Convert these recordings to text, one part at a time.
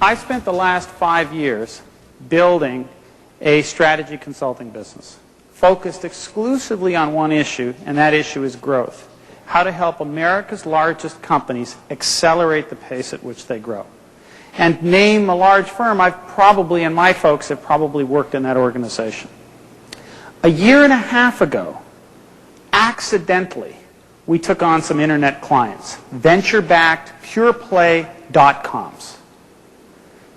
I spent the last 5 years building a strategy consulting business focused exclusively on one issue, and that issue is growth. How to help America's largest companies accelerate the pace at which they grow. And name a large firm, and my folks have probably worked in that organization. A year and a half ago, accidentally, we took on some internet clients, venture-backed, pure-play .coms.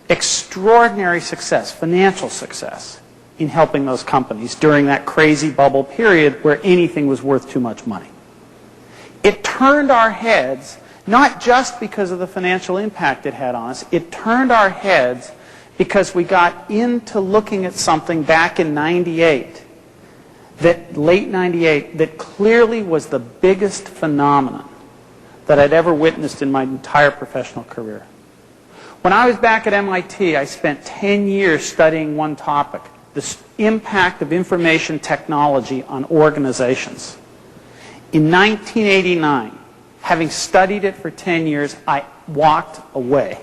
Extraordinary success, financial success, in helping those companies during that crazy bubble period where anything was worth too much money. It turned our heads, not just because of the financial impact it had on us, it turned our heads because we got into looking at something back in '98, late '98, that clearly was the biggest phenomenon that I'd ever witnessed in my entire professional career. When I was back at MIT, I spent 10 years studying one topic, the impact of information technology on organizations. In 1989, having studied it for 10 years, I walked away,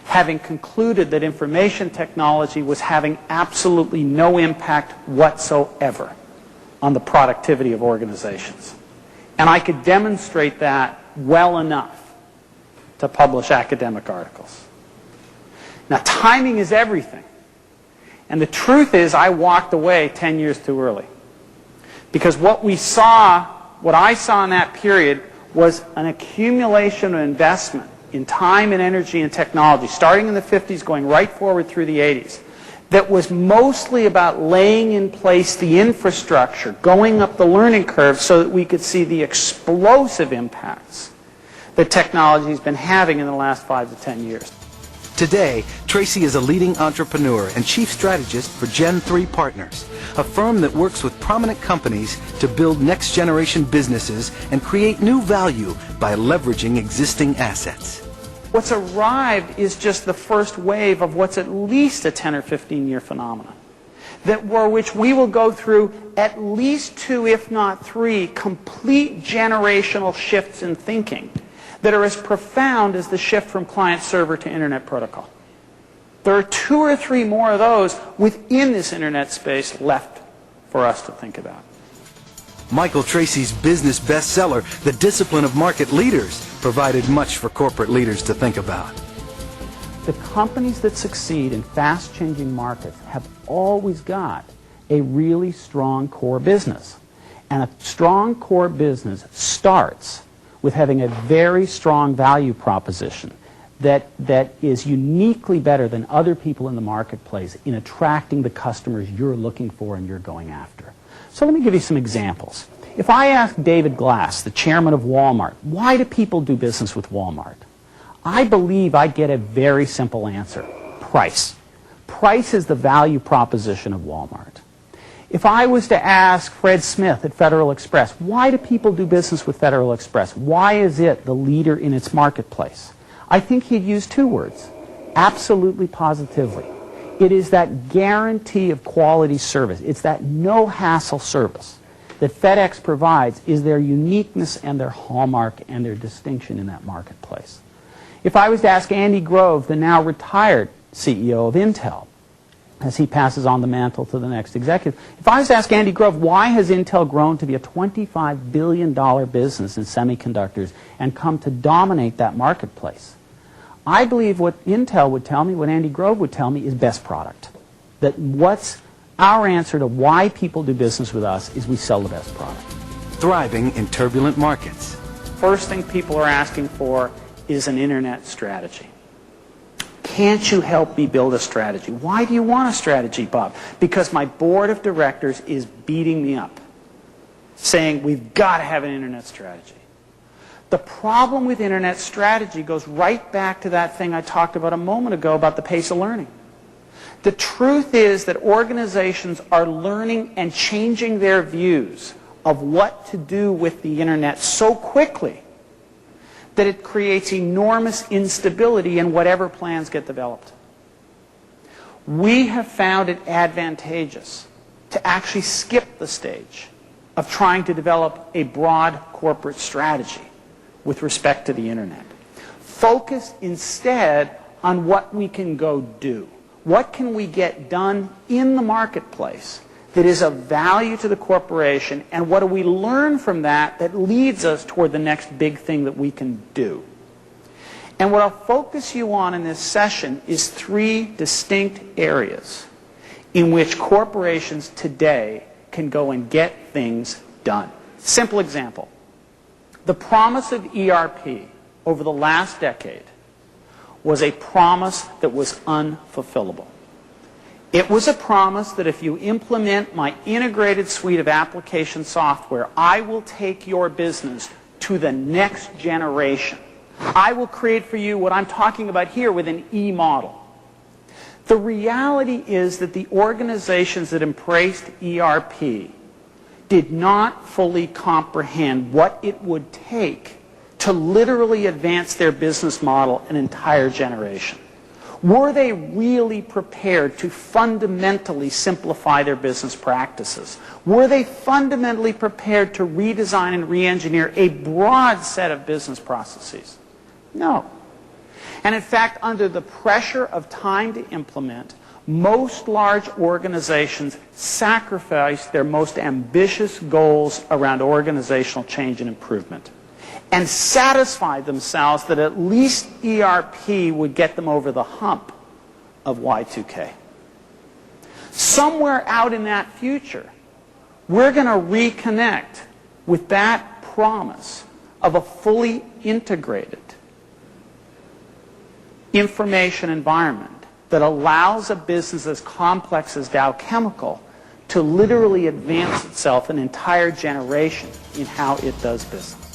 having concluded that information technology was having absolutely no impact whatsoever on the productivity of organizations. And I could demonstrate that well enough to publish academic articles. Now, timing is everything. And the truth is, I walked away 10 years too early. Because what I saw in that period was an accumulation of investment in time and energy and technology, starting in the 50s, going right forward through the 80s, that was mostly about laying in place the infrastructure, going up the learning curve so that we could see the explosive impacts that technology has been having in the last 5 to 10 years. Today, Treacy is a leading entrepreneur and chief strategist for Gen 3 Partners, a firm that works with prominent companies to build next-generation businesses and create new value by leveraging existing assets. What's arrived is just the first wave of what's at least a 10 or 15-year phenomenon, which we will go through at least 2, if not 3, complete generational shifts in thinking that are as profound as the shift from client-server to internet protocol. There are 2 or 3 more of those within this internet space left for us to think about. Michael Treacy's business bestseller, The Discipline of Market Leaders, provided much for corporate leaders to think about. The companies that succeed in fast-changing markets have always got a really strong core business. And a strong core business starts with having a very strong value proposition that is uniquely better than other people in the marketplace in attracting the customers you're looking for and you're going after. So let me give you some examples. If I ask David Glass, the chairman of Walmart, why do people do business with Walmart? I believe I get a very simple answer: price. Price is the value proposition of Walmart. If I was to ask Fred Smith at Federal Express, why do people do business with Federal Express? Why is it the leader in its marketplace? I think he'd use 2 words: absolutely, positively. It is that guarantee of quality service. It's that no-hassle service that FedEx provides is their uniqueness and their hallmark and their distinction in that marketplace. If I was to ask Andy Grove, the now retired CEO of Intel, as he passes on the mantle to the next executive, if I was to ask Andy Grove, why has Intel grown to be a $25 billion business in semiconductors and come to dominate that marketplace? I believe what Intel would tell me, what Andy Grove would tell me, is best product. That what's our answer to why people do business with us is we sell the best product. Thriving in turbulent markets. First thing people are asking for is an internet strategy. Can't you help me build a strategy? Why do you want a strategy, Bob? Because my board of directors is beating me up, saying we've got to have an internet strategy. The problem with internet strategy goes right back to that thing I talked about a moment ago about the pace of learning. The truth is that organizations are learning and changing their views of what to do with the internet so quickly that it creates enormous instability in whatever plans get developed. We have found it advantageous to actually skip the stage of trying to develop a broad corporate strategy with respect to the internet. Focus instead on what we can go do. What can we get done in the marketplace that is of value to the corporation, and what do we learn from that that leads us toward the next big thing that we can do? And what I'll focus you on in this session is 3 distinct areas in which corporations today can go and get things done. Simple example. The promise of ERP over the last decade was a promise that was unfulfillable. It was a promise that if you implement my integrated suite of application software, I will take your business to the next generation. I will create for you what I'm talking about here with an E model. The reality is that the organizations that embraced ERP did not fully comprehend what it would take to literally advance their business model an entire generation. Were they really prepared to fundamentally simplify their business practices? Were they fundamentally prepared to redesign and re-engineer a broad set of business processes? No. And in fact, under the pressure of time to implement, most large organizations sacrificed their most ambitious goals around organizational change and improvement and satisfied themselves that at least ERP would get them over the hump of Y2K. Somewhere out in that future, we're going to reconnect with that promise of a fully integrated information environment that allows a business as complex as Dow Chemical to literally advance itself an entire generation in how it does business.